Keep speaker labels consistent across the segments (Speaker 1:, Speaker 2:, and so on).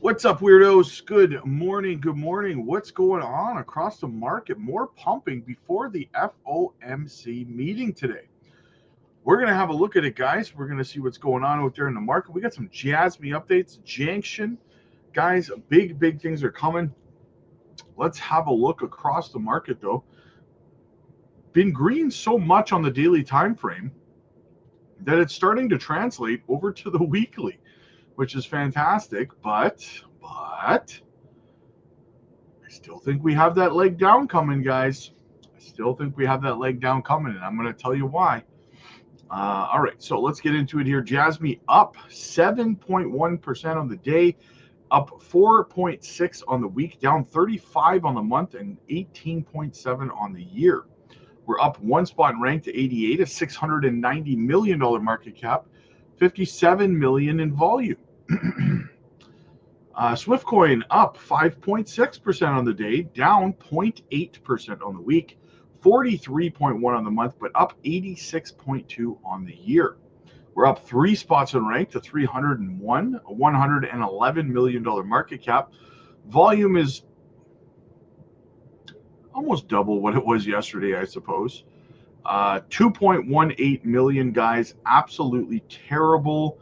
Speaker 1: What's up, weirdos? Good morning. Good morning. What's going on across the market? More pumping before the FOMC meeting today. We're going to have a look at it, guys. We're going to see what's going on out there in the market. We got some Jasmine updates. Junction, guys, big things are coming. Let's have a look across the market, though. Been green so much on the daily time frame that it's starting to translate over to the weekly, which is fantastic. But I still think we have that leg down coming, guys. I still think we have that leg down coming, and I'm going to tell you why. All right, so let's get into it here. Jasmine up 7.1% on the day, up 4.6 on the week, down 35 on the month, and 18.7 on the year. We're up one spot and ranked to 88, a $690 million market cap, 57 million in volume. Swiftcoin up 5.6% on the day, down 0.8% on the week, 43.1 on the month, but up 86.2 on the year. We're up three spots in rank to 301, a $111 million market cap. Volume is almost double what it was yesterday, I suppose. 2.18 million, guys. Absolutely terrible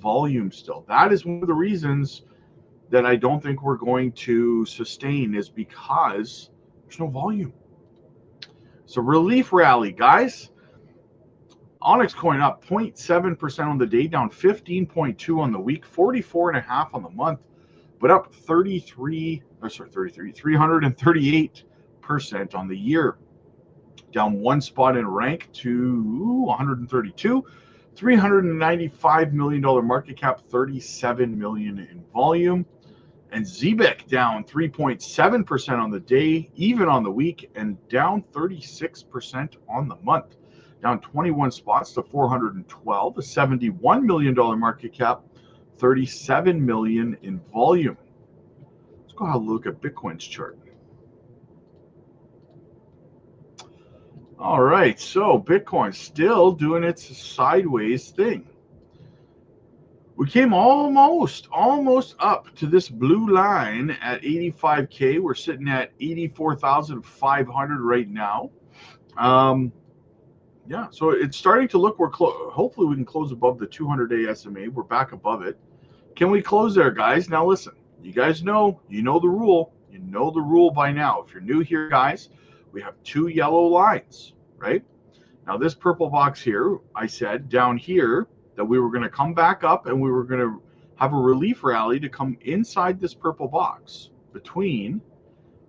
Speaker 1: volume still. That is one of the reasons that I don't think we're going to sustain, is because there's no volume. So relief rally, guys. Onyx coin up 0.7% on the day, down 15.2 on the week, 44.5 on the month, but up 338% on the year. Down one spot in rank to 132, $395 million market cap, 37 million in volume. And ZBEC down 3.7% on the day, even on the week, and down 36% on the month. Down 21 spots to 412, a $71 million market cap, 37 million in volume. Let's go have a look at Bitcoin's chart. All right, so Bitcoin still doing its sideways thing. We came almost up to this blue line at 85K. We're sitting at 84,500 right now. Yeah, so it's starting to look, hopefully we can close above the 200-day SMA. We're back above it. Can we close there, guys? Now listen, you guys know, you know the rule. You know the rule by now. If you're new here, guys, we have two yellow lines, right? Now this purple box here, I said down here that we were going to come back up and we were going to have a relief rally to come inside this purple box between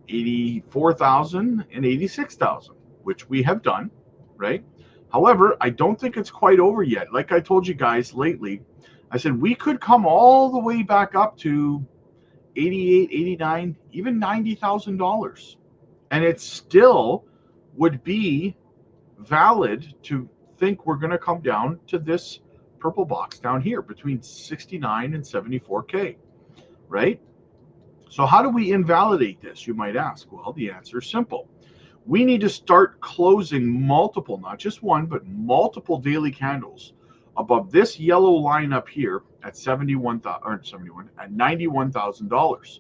Speaker 1: 84,000 and 86,000, which we have done, right? However, I don't think it's quite over yet. Like I told you guys lately, I said we could come all the way back up to 88, 89, even $90,000. And it still would be valid to think we're going to come down to this purple box down here between 69 and 74K, right? So how do we invalidate this, you might ask? Well, the answer is simple. We need to start closing multiple, not just one, but multiple daily candles above this yellow line up here at $91,000.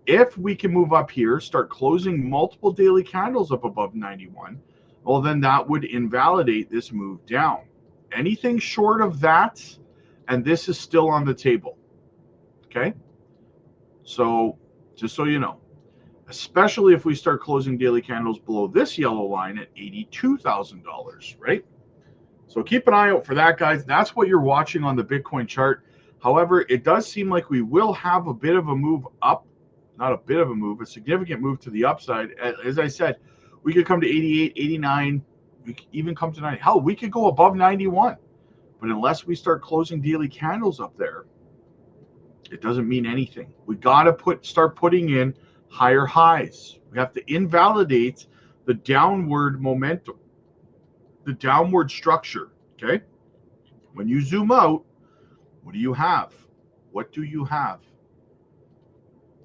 Speaker 1: If we can move up here, start closing multiple daily candles up above 91, well, then that would invalidate this move down. Anything short of that, and this is still on the table, okay? So just so you know, especially if we start closing daily candles below this yellow line at $82,000, right? So keep an eye out for that, guys. That's what you're watching on the Bitcoin chart. However, it does seem like we will have a bit of a move up, not a bit of a move, a significant move to the upside. As I said, we could come to 88, 89, we could even come to 90. Hell, we could go above 91. But unless we start closing daily candles up there, it doesn't mean anything. We got to start putting in higher highs. We have to invalidate the downward momentum, the downward structure, okay? When you zoom out, what do you have? What do you have?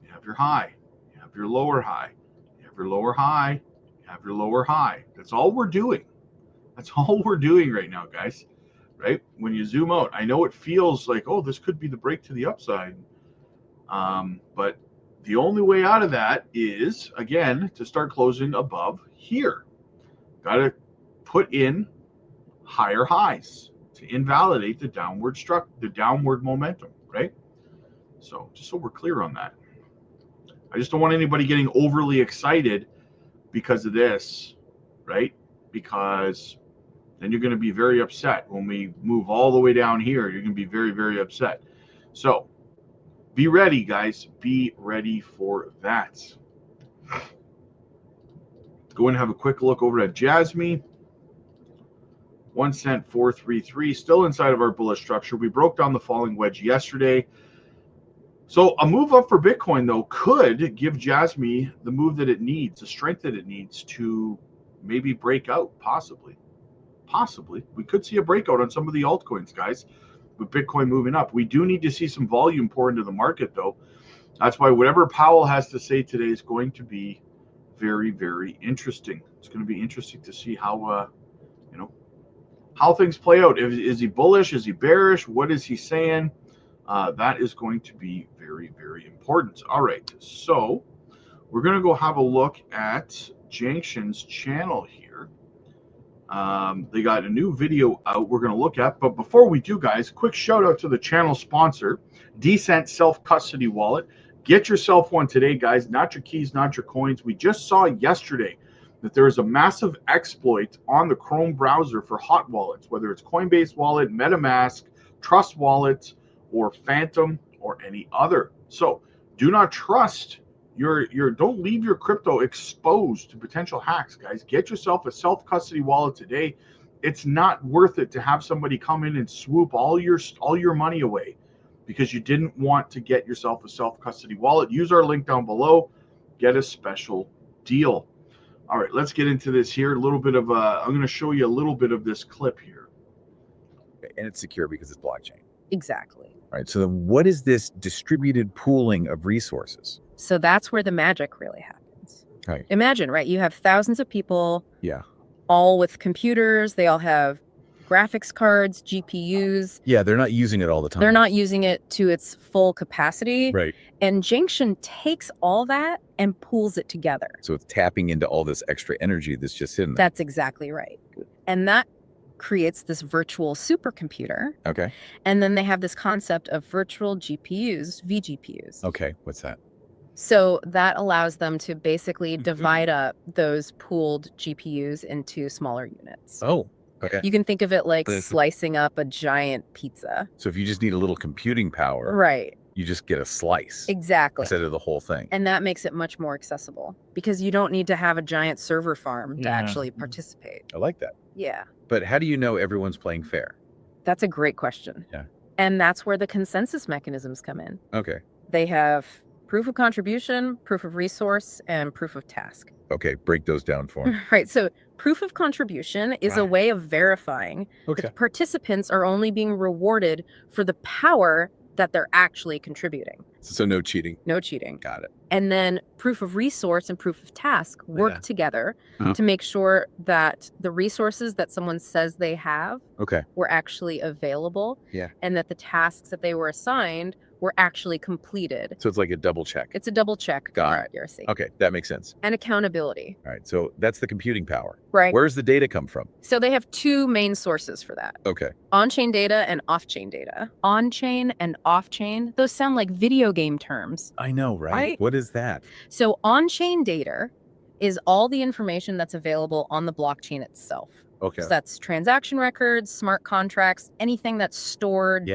Speaker 1: You have your high, you have your lower high, you have your lower high, you have your lower high. That's all we're doing. That's all we're doing right now, guys, right? When you zoom out, I know it feels like, oh, this could be the break to the upside. But the only way out of that is, again, to start closing above here. Got to put in higher highs to invalidate the downward momentum, right? So just so we're clear on that. I just don't want anybody getting overly excited because of this, right? Because then you're going to be very upset when we move all the way down here. You're going to be very, very upset. So be ready, guys. Be ready for that. Go and have a quick look over at Jasmy. 1 cent 433, still inside of our bullish structure. We broke down the falling wedge yesterday. So a move up for Bitcoin, though, could give Jasmy the move that it needs, the strength that it needs to maybe break out, possibly. Possibly. We could see a breakout on some of the altcoins, guys, with Bitcoin moving up. We do need to see some volume pour into the market, though. That's why whatever Powell has to say today is going to be very, very interesting. It's going to be interesting to see how, how things play out. Is he bullish? Is he bearish? What is he saying? That is going to be very, very important. All right, so we're going to go have a look at Junction's channel here. They got a new video out we're going to look at. But before we do, guys, quick shout out to the channel sponsor, Decent Self-Custody Wallet. Get yourself one today, guys. Not your keys, not your coins. We just saw yesterday that there is a massive exploit on the Chrome browser for hot wallets, whether it's Coinbase Wallet, MetaMask, Trust Wallet, or Phantom, or any other. So do not trust don't leave your crypto exposed to potential hacks, guys. Get yourself a self-custody wallet today. It's not worth it to have somebody come in and swoop all your money away because you didn't want to get yourself a self-custody wallet. Use our link down below. Get a special deal. All right, let's get into this here. I'm going to show you a little bit of this clip here.
Speaker 2: And it's secure because it's blockchain.
Speaker 3: Exactly.
Speaker 2: All right. So then what is this distributed pooling of resources?
Speaker 3: So that's where the magic really happens.
Speaker 2: Right.
Speaker 3: Imagine, right? You have thousands of people.
Speaker 2: Yeah.
Speaker 3: All with computers. They all have graphics cards, GPUs.
Speaker 2: Yeah, they're not using it all the time.
Speaker 3: They're not using it to its full capacity.
Speaker 2: Right.
Speaker 3: And Junction takes all that and pools it together.
Speaker 2: So it's tapping into all this extra energy that's just sitting there.
Speaker 3: That's exactly right. And that creates this virtual supercomputer.
Speaker 2: Okay.
Speaker 3: And then they have this concept of virtual GPUs, VGPUs.
Speaker 2: Okay, what's that?
Speaker 3: So that allows them to basically divide up those pooled GPUs into smaller units.
Speaker 2: Oh, okay.
Speaker 3: You can think of it like slicing up a giant pizza.
Speaker 2: So if you just need a little computing power,
Speaker 3: right,
Speaker 2: you just get a slice.
Speaker 3: Exactly.
Speaker 2: Instead of the whole thing.
Speaker 3: And that makes it much more accessible because you don't need to have a giant server farm to actually participate.
Speaker 2: I like that.
Speaker 3: Yeah.
Speaker 2: But how do you know everyone's playing fair?
Speaker 3: That's a great question.
Speaker 2: Yeah.
Speaker 3: And that's where the consensus mechanisms come in.
Speaker 2: Okay.
Speaker 3: They have proof of contribution, proof of resource, and proof of task.
Speaker 2: Okay, break those down for me.
Speaker 3: Right. So proof of contribution is a way of verifying that participants are only being rewarded for the power that they're actually contributing.
Speaker 2: So no cheating.
Speaker 3: No cheating.
Speaker 2: Got it.
Speaker 3: And then proof of resource and proof of task work together to make sure that the resources that someone says they have were actually available.
Speaker 2: Yeah.
Speaker 3: And that the tasks that they were assigned were actually completed.
Speaker 2: So it's like a double check.
Speaker 3: It's a double check for accuracy.
Speaker 2: Okay, that makes sense.
Speaker 3: And accountability.
Speaker 2: All right, so that's the computing power.
Speaker 3: Right.
Speaker 2: Where's the data come from?
Speaker 3: So they have two main sources for that.
Speaker 2: Okay.
Speaker 3: On-chain data and off-chain data. On-chain and off-chain, those sound like video game terms.
Speaker 2: I know, right? What is that?
Speaker 3: So on-chain data is all the information that's available on the blockchain itself.
Speaker 2: Okay.
Speaker 3: So that's transaction records, smart contracts, anything that's stored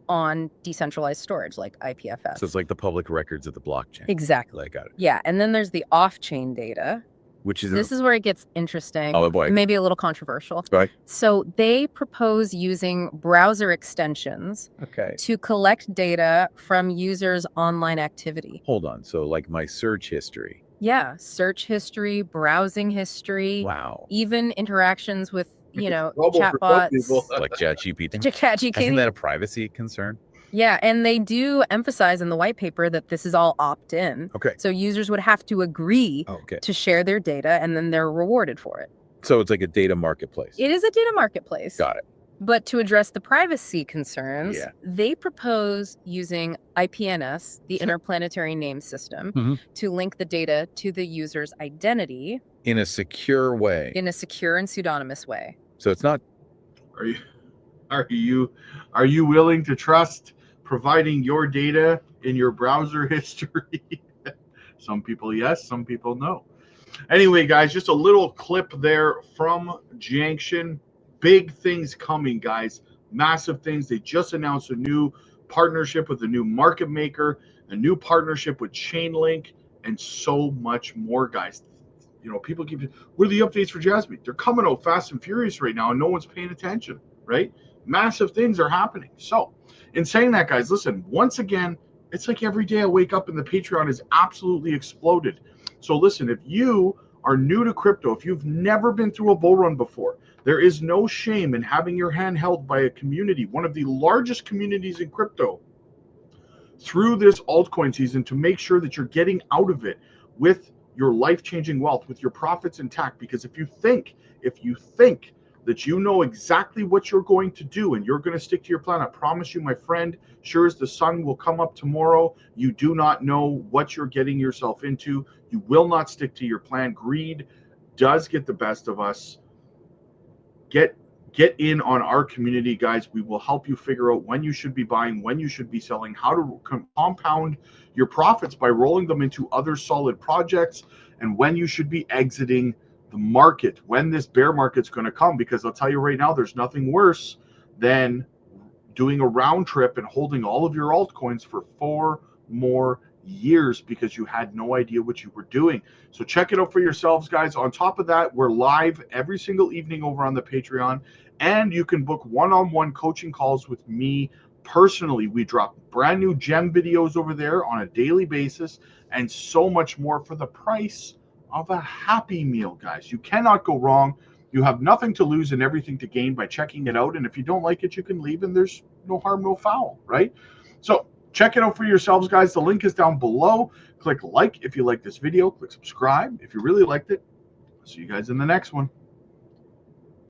Speaker 3: on decentralized storage like IPFS.
Speaker 2: So it's like the public records of the blockchain.
Speaker 3: Exactly.
Speaker 2: I got it.
Speaker 3: Yeah, and then there's the off-chain data.
Speaker 2: Which is
Speaker 3: this is where it gets interesting.
Speaker 2: Oh boy.
Speaker 3: Maybe a little controversial.
Speaker 2: Right.
Speaker 3: So they propose using browser extensions to collect data from users' online activity.
Speaker 2: Hold on. So like my search history.
Speaker 3: Yeah, search history, browsing history.
Speaker 2: Wow.
Speaker 3: Even interactions with, chatbots.
Speaker 2: Like ChatGPT.
Speaker 3: ChatGPT.
Speaker 2: Isn't that a privacy concern?
Speaker 3: Yeah, and they do emphasize in the white paper that this is all opt-in.
Speaker 2: Okay.
Speaker 3: So users would have to agree to share their data, and then they're rewarded for it.
Speaker 2: So it's like a data marketplace.
Speaker 3: It is a data marketplace.
Speaker 2: Got it.
Speaker 3: But to address the privacy concerns, they propose using IPNS, the Interplanetary Name System, to link the data to the user's identity
Speaker 2: in a secure way.
Speaker 3: In a secure and pseudonymous way.
Speaker 2: So it's not.
Speaker 1: Are you willing to trust providing your data in your browser history? Some people yes, some people no. Anyway, guys, just a little clip there from Junction. Big things coming, guys. Massive things. They just announced a new partnership with a new market maker, a new partnership with Chainlink, and so much more, guys. You know, people keep, what are the updates for Jasmine? They're coming out fast and furious right now, and no one's paying attention, right? Massive things are happening. So, in saying that, guys, listen, once again, it's like every day I wake up and the Patreon is absolutely exploded. So listen, if you are new to crypto, if you've never been through a bull run before, there is no shame in having your hand held by a community, one of the largest communities in crypto, through this altcoin season to make sure that you're getting out of it with your life-changing wealth, with your profits intact. Because if you think that you know exactly what you're going to do and you're going to stick to your plan, I promise you, my friend, sure as the sun will come up tomorrow, you do not know what you're getting yourself into. You will not stick to your plan. Greed does get the best of us. Get in on our community, guys. We will help you figure out when you should be buying, when you should be selling, how to compound your profits by rolling them into other solid projects, and when you should be exiting the market, when this bear market's going to come. Because I'll tell you right now, there's nothing worse than doing a round trip and holding all of your altcoins for 4 more years because you had no idea what you were doing. So check it out for yourselves, guys. On top of that, we're live every single evening over on the Patreon, and you can book one-on-one coaching calls with me personally. We drop brand new gem videos over there on a daily basis, and so much more for the price of a Happy Meal, guys. You cannot go wrong. You have nothing to lose and everything to gain by checking it out. And if you don't like it, you can leave, and there's no harm, no foul, right? So check it out for yourselves, guys. The link is down below. Click like if you like this video. Click subscribe if you really liked it. See you guys in the next one.